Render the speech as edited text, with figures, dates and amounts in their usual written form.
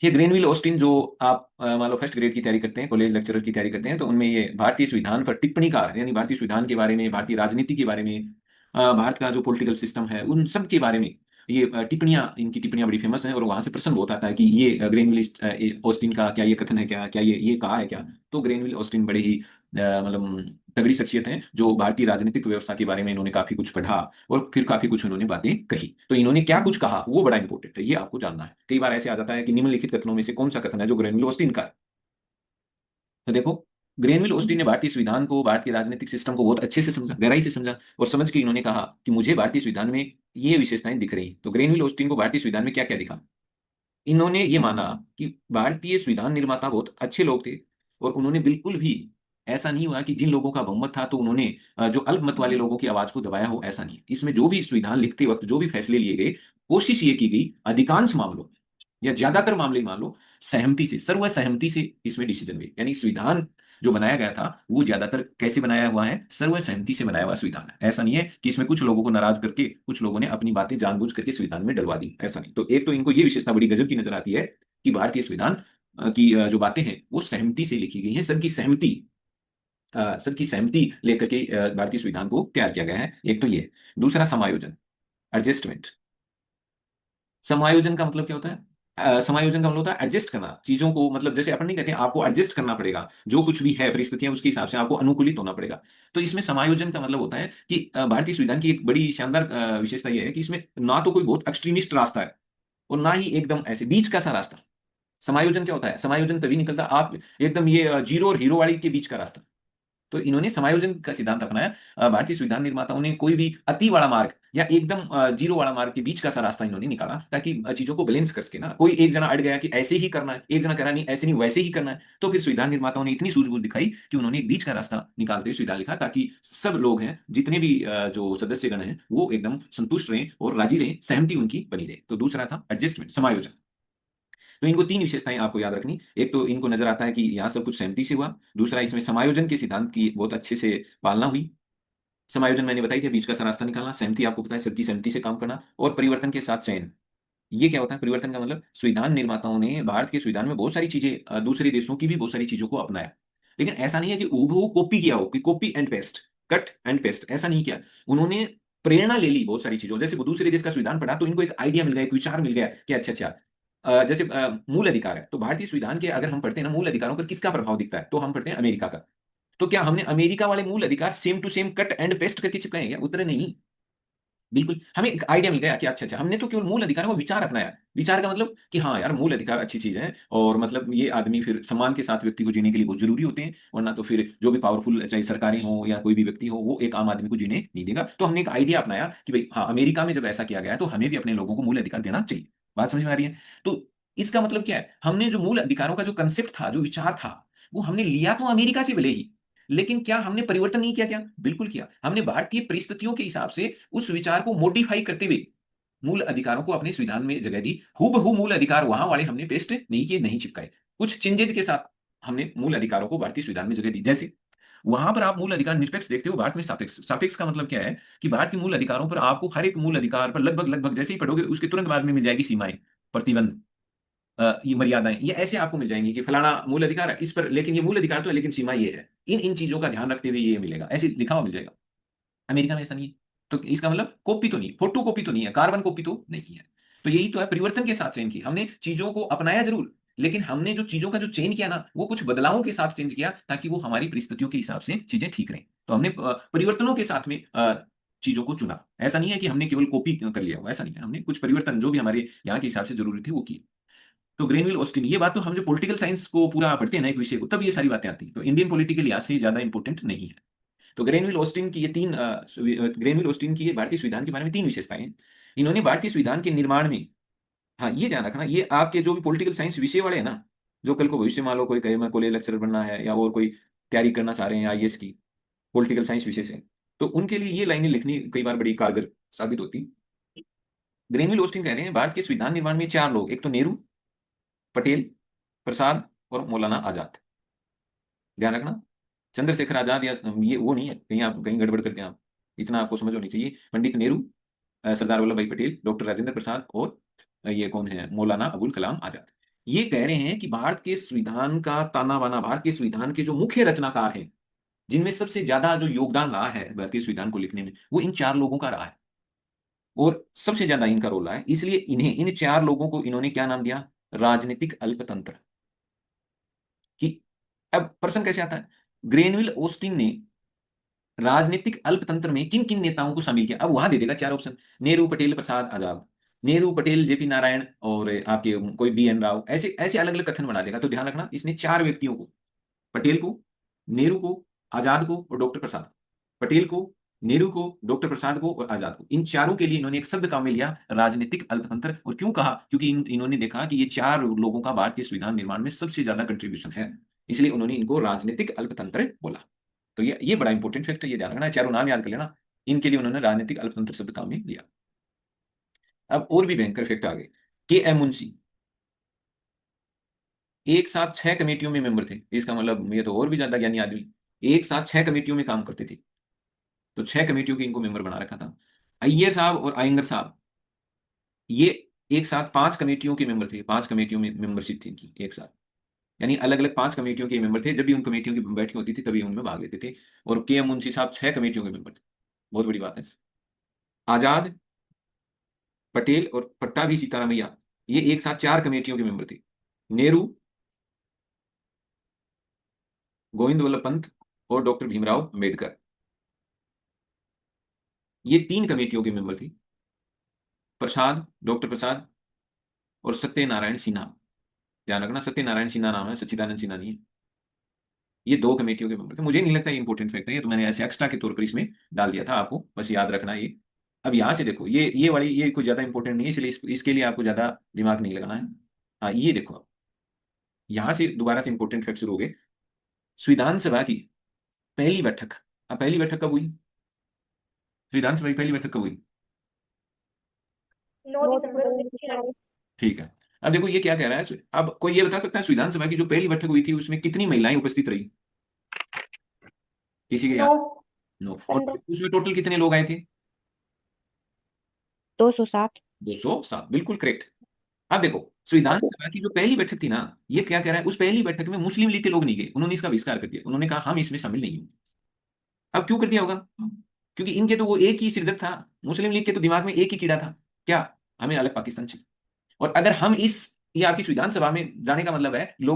ये Granville Austin जो आप मान लो फर्स्ट ग्रेड की तैयारी करते हैं, कॉलेज लेक्चरर की तैयारी करते हैं, तो उनमें ये भारतीय संविधान पर टिप्पणीकार यानी भारतीय संविधान के बारे में, भारतीय राजनीति के बारे में, भारत का जो पॉलिटिकल सिस्टम है उन सब के बारे में ये टिप्पणियां, इनकी टिप्पणियां बड़ी फेमस हैं और वहां से प्रश्न बहुत आता है कि ये ग्रेनविल ऑस्टिन का क्या ये कथन है, क्या क्या ये कहा है क्या। तो ग्रेनविल ऑस्टिन बड़े ही मतलब तगड़ी शख्सियत हैं जो भारतीय राजनीतिक व्यवस्था के बारे में इन्होंने काफी कुछ पढ़ा और फिर काफी कुछ उन्होंने बातें कही। तो इन्होंने क्या कुछ कहा वो बड़ा इंपॉर्टेंट है, ये आपको जानना है। कई बार ऐसे आ जाता है कि निम्नलिखित कथनों में से कौन सा कथन है जो ग्रेनविल ऑस्टिन का है। तो देखो, ग्रेनविल ऑस्टिन ने भारतीय संविधान को, भारतीय राजनीतिक सिस्टम को बहुत अच्छे से समझा, गहराई से समझा, और समझ के इन्होंने कहा कि मुझे भारतीय संविधान में ये विशेषताएं दिख रही। तो ग्रेनविल ऑस्टिन को भारतीय संविधान में क्या क्या दिखा, इन्होंने ये माना कि भारतीय संविधान निर्माता बहुत अच्छे लोग थे और उन्होंने बिल्कुल भी ऐसा नहीं हुआ कि जिन लोगों का बहुमत था तो उन्होंने जो अल्पमत वाले लोगों की आवाज को दबाया हो, ऐसा नहीं है। इसमें जो भी संविधान लिखते वक्त जो भी फैसले लिए गए, कोशिश ये की गई अधिकांश मामलों में या ज्यादातर मामले मान लो सहमति से, सर्व सहमति से इसमें डिसीजन हुए। यानी संविधान जो बनाया गया था वो ज्यादातर कैसे बनाया हुआ है, सर्व सहमति से बनाया हुआ संविधान है। ऐसा नहीं है कि इसमें कुछ लोगों को नाराज करके कुछ लोगों ने अपनी बातें जानबूझ करके संविधान में डलवा दी, ऐसा नहीं। तो एक तो इनको ये विशेषता बड़ी गजब की नजर आती है कि भारतीय संविधान की जो बातें हैं वो सहमति से लिखी गई हैं, सबकी सहमति लेकर के भारतीय संविधान को तैयार किया गया है। एक तो ये। दूसरा समायोजन, एडजस्टमेंट। समायोजन का मतलब क्या होता है? समायोजन का मतलब होता है एडजस्ट करना चीजों को, मतलब जैसे अपन नहीं कहते आपको एडजस्ट करना पड़ेगा, जो कुछ भी है परिस्थितियां उसके हिसाब से आपको अनुकूलित होना पड़ेगा। तो इसमें समायोजन का मतलब होता है कि भारतीय संविधान की एक बड़ी शानदार विशेषता यह है कि इसमें ना तो कोई बहुत एक्सट्रीमिस्ट रास्ता है और ना ही एकदम ऐसे बीच का सा रास्ता। समायोजन क्या होता है? समायोजन तभी निकलता आप एकदम ये जीरो और हीरो वाली के बीच का रास्ता। तो इन्होंने समायोजन का सिद्धांत अपनाया। भारतीय संविधान निर्माताओं ने कोई भी अति वाला मार्ग या एकदम जीरो वाला मार्ग के बीच का सा रास्ता इन्होंने निकाला ताकि चीजों को बैलेंस कर सके ना। कोई एक जना अड़ गया कि ऐसे ही करना है, एक जना कह रहा नहीं ऐसे नहीं वैसे ही करना है, तो फिर संविधान निर्माताओं ने इतनी सूझबूझ दिखाई कि उन्होंने एक बीच का रास्ता निकालते हुए संविधान लिखा ताकि सब लोग हैं, जितने भी जो सदस्यगण हैं वो एकदम संतुष्ट रहें और राजी रहें, सहमति उनकी बनी रहे। तो दूसरा था एडजस्टमेंट, समायोजन। तो इनको तीन विशेषताएं आपको याद रखनी। एक तो इनको नजर आता है कि यहाँ सब कुछ सहमति से हुआ। दूसरा, इसमें समायोजन के सिद्धांत की बहुत अच्छे से पालना हुई। समायोजन मैंने बताई थी, बीच का सा रास्ता निकालना। सहमति आपको पता है, सबकी सहमति से काम करना। और परिवर्तन के साथ चयन। ये क्या होता है परिवर्तन का मतलब? संविधान निर्माताओं ने भारत के संविधान में बहुत सारी चीजें, दूसरे देशों की भी बहुत सारी चीजों को अपनाया, लेकिन ऐसा नहीं है कि हूबहू कॉपी किया हो, कि copy and paste, cut and paste, ऐसा नहीं किया। उन्होंने प्रेरणा ले ली बहुत सारी चीजों, जैसे वो दूसरे देश का संविधान पढ़ा तो इनको एक आइडिया मिल गया, एक विचार मिल गया कि अच्छा अच्छा जैसे मूल अधिकार है तो भारतीय संविधान के अगर हम पढ़ते हैं ना, मूल अधिकारों पर किसका प्रभाव दिखता है, तो हम पढ़ते हैं अमेरिका का। तो क्या हमने अमेरिका वाले मूल अधिकार same to same cut and paste करके चिपकाए हैं क्या? उत्तर नहीं। बिल्कुल, हमें एक आइडिया मिल गया कि अच्छा अच्छा हमने तो केवल मूल अधिकारों को विचार अपनाया। विचार का मतलब कि हाँ यार, मूल अधिकार अच्छी चीज है और मतलब ये आदमी फिर सम्मान के साथ व्यक्ति को जीने के लिए बहुत जरूरी होते हैं, वरना तो फिर जो भी पावरफुल चाहे सरकारें हो या कोई भी व्यक्ति हो वो एक आम आदमी को जीने नहीं देगा। तो हमने एक आइडिया अपनाया कि भाई हाँ, अमेरिका में जब ऐसा किया गया है तो हमें भी अपने लोगों को मूल अधिकार देना चाहिए। बात समझ में आ रही है? तो इसका मतलब क्या है, हमने जो मूल अधिकारों का जो कंसेप्ट था, जो विचार था, वो हमने लिया तो अमेरिका से भले ही, लेकिन क्या हमने परिवर्तन नहीं किया? क्या बिल्कुल किया हमने। भारतीय परिस्थितियों के हिसाब से उस विचार को मॉडिफाई करते हुए मूल अधिकारों को अपने संविधान में जगह दी। हूबहू मूल अधिकार वहां वाले हमने पेस्ट नहीं किए, नहीं चिपकाए, कुछ चेंजेज के साथ हमने मूल अधिकारों को भारतीय संविधान में जगह दी। जैसे वहां पर आप मूल अधिकार निरपेक्ष देखते हो, भारत में सापेक्ष। सापेक्ष का मतलब क्या है कि भारत के मूल अधिकारों पर आपको हर एक मूल अधिकार पर लगभग लगभग जैसे ही पढ़ोगे उसके तुरंत बाद में मिल जाएगी सीमाएं, प्रतिबंध, ये मर्यादाएं, ये ऐसे आपको मिल जाएंगी कि फलाना मूल अधिकार है इस पर, लेकिन ये मूल अधिकार तो है लेकिन सीमा ये है, इन इन चीजों का ध्यान रखते हुए ये मिलेगा, ऐसे लिखा हुआ मिल जाएगा। अमेरिका में ऐसा नहीं है। तो इसका मतलब कॉपी तो नहीं, फोटो कॉपी तो नहीं है, कार्बन कॉपी तो नहीं है। तो यही तो है, परिवर्तन के साथ चेंज की हमने चीजों को अपनाया जरूर, लेकिन हमने जो चीजों का जो चेंज किया ना वो कुछ बदलावों के साथ चेंज किया ताकि वो हमारी परिस्थितियों के हिसाब से चीजें ठीक रहें। तो हमने परिवर्तनों के साथ में चीजों को चुना। ऐसा नहीं है कि हमने केवल कॉपी कर लिया हो, ऐसा नहीं है। हमने कुछ परिवर्तन जो भी हमारे यहाँ के हिसाब से जरूरी थे वो किए। तो ग्रेनविल ऑस्टिन, ये बात तो हम जो पॉलिटिकल साइंस को पूरा पढ़ते हैं ना एक विषय को, तब ये सारी बातें आती हैं। तो इंडियन पॉलिटिकल लिहाज से ज्यादा इंपॉर्टेंट नहीं है। तो ग्रेनविल ऑस्टिन की ये तीन ग्रेनविल ऑस्टिन की ये भारतीय संविधान के बारे में तीन विशेषताएं हैं। इन्होंने भारतीय संविधान के निर्माण में, हाँ ये ध्यान रखना, ये आपके जो भी पॉलिटिकल साइंस विषय वाले हैं ना, जो कल को भविष्य मान लो कोई कहे मैं कॉलेज लेक्चरर बनना है या और कोई तैयारी करना चाह रहे हैं आईएएस की, पॉलिटिकल साइंस विषय से, तो उनके लिए ये लाइनें लिखनी कई बार बड़ी कारगर साबित होती। ग्रेनविल ऑस्टिन कह रहे हैं भारत के संविधान निर्माण में चार लोग, एक तो नेहरू, पटेल, प्रसाद और मौलाना आजाद। ध्यान रखना, चंद्रशेखर आजाद या ये वो नहीं है, कहीं आप कहीं गड़बड़ करते हैं आप, इतना आपको समझ होनी चाहिए। पंडित नेहरू, सरदार वल्लभ भाई पटेल, डॉक्टर राजेंद्र प्रसाद और ये कौन है, मौलाना अबुल कलाम आजाद। ये कह रहे हैं कि भारत के संविधान का ताना बाना, भारत के संविधान के जो मुख्य रचनाकार हैं, जिनमें सबसे ज्यादा जो योगदान रहा है भारतीय संविधान को लिखने में, वो इन चार लोगों का रहा है, और सबसे ज्यादा इनका रोल रहा है। इसलिए इन्हें, इन चार लोगों को इन्होंने क्या नाम दिया? राजनीतिक अल्पतंत्र। कि अब प्रश्न कैसे आता है, ग्रेनविल ओस्टिन ने राजनीतिक अल्पतंत्र में किन किन नेताओं को शामिल किया? अब वहां दे देगा चार ऑप्शन: नेहरू, पटेल, प्रसाद, आजाद। नेहरू, पटेल, जेपी नारायण और आपके कोई BN राव, ऐसे ऐसे अलग अलग कथन बना देगा। तो ध्यान रखना, इसने चार व्यक्तियों को, पटेल को, नेहरू को, आजाद को और डॉक्टर प्रसाद, पटेल को, नेहरू को, डॉक्टर प्रसाद को और आजाद को, इन चारों के लिए इन्होंने एक शब्द काम में लिया, राजनीतिक अल्पतंत्र। और क्यों कहा? क्योंकि इन्होंने देखा कि ये चार लोगों का भारतीय संविधान निर्माण में सबसे ज्यादा कंट्रीब्यूशन है, इसलिए उन्होंने इनको राजनीतिक अल्पतंत्र बोला। तो ये बड़ा इंपॉर्टेंट फैक्ट है, ये ध्यान रखना है, चारों नाम याद कर लेना, इनके लिए उन्होंने राजनीतिक अल्पतंत्र शब्द काम में लिया। अब और भी भयंकर फैक्ट आ गए। KM मुंशी एक साथ 6 कमेटियों में मेंबर थे। इसका मतलब ये तो और भी ज्यादा ज्ञानी आदमी, एक साथ 6 कमेटियों में काम करते थे। तो 6 कमेटियों के इनको मेंबर बना रखा था। अय्यर साहब और आयंगर साहब, ये एक साथ 5 कमेटियों के मेंबर थे, 5 कमेटियों में मेंबरशिप थी इनकी एक साथ। यानी अलग अलग 5 कमेटियों के मेंबर थे, जब भी उन कमेटियों की बैठक होती थी तभी उनमें भाग लेते थे। और KM मुंशी साहब 6 कमेटियों के मेंबर थे, बहुत बड़ी बात है। आजाद, पटेल और पट्टाभी सीतारामैया, ये एक साथ 4 कमेटियों के मेंबर थे। नेहरू, गोविंद वल्लभ पंत और डॉक्टर भीमराव अंबेडकर, ये 3 कमेटियों के मेंबर थे। प्रसाद, डॉक्टर प्रसाद और सत्यनारायण सिन्हा, ध्यान रखना सत्यनारायण सिन्हा नाम है, सच्चिदानंद सिन्हा नहीं है। ये 2 कमेटियों के मेंबर थे। मुझे नहीं लगता ये इंपॉर्टेंट फैक्ट है, ये तो मैंने ऐसे एक्स्ट्रा के तौर पर इसमें डाल दिया था, आपको बस याद रखना ये। अब यहां से देखो, ये वाली ये कुछ ज्यादा इंपॉर्टेंट नहीं है, इसलिए इसके लिए आपको ज्यादा दिमाग नहीं लगाना है। हाँ, ये देखो, अब यहां से दोबारा से इंपॉर्टेंट फैक्ट शुरू हो गए। संविधान सभा की पहली बैठक, अब पहली बैठक कब हुई? संविधान सभा की पहली बैठक कब हुई? 9 दिसंबर 1946। ठीक है। अब देखो ये क्या कह रहा है, अब कोई ये बता सकता है संविधान सभा की जो पहली बैठक हुई थी उसमें कितनी महिलाएं उपस्थित रही? किसी के नौ। याद? नो। और 15। उसमें टोटल कितने लोग आए थे? 207। 207, बिल्कुल करेक्ट। अब देखो, संविधान सभा की जो पहली बैठक थी ना, ये क्या कह रहा है, उस पहली बैठक में मुस्लिम लीग के लोग नहीं गए, उन्होंने इसका बहिष्कार कर दिया, उन्होंने कहा हम इसमें शामिल नहीं होंगे। अब क्यों कर दिया होगा? क्योंकि इनके तो वो एक ही सिरदर्द था, मुस्लिम लीग के तो दिमाग में एक ही कीड़ा था, क्या? हमें अलग पाकिस्तान चाहिए। और अगर हम इस, ये आपकी संविधान सभा में जाने का मतलब है लोग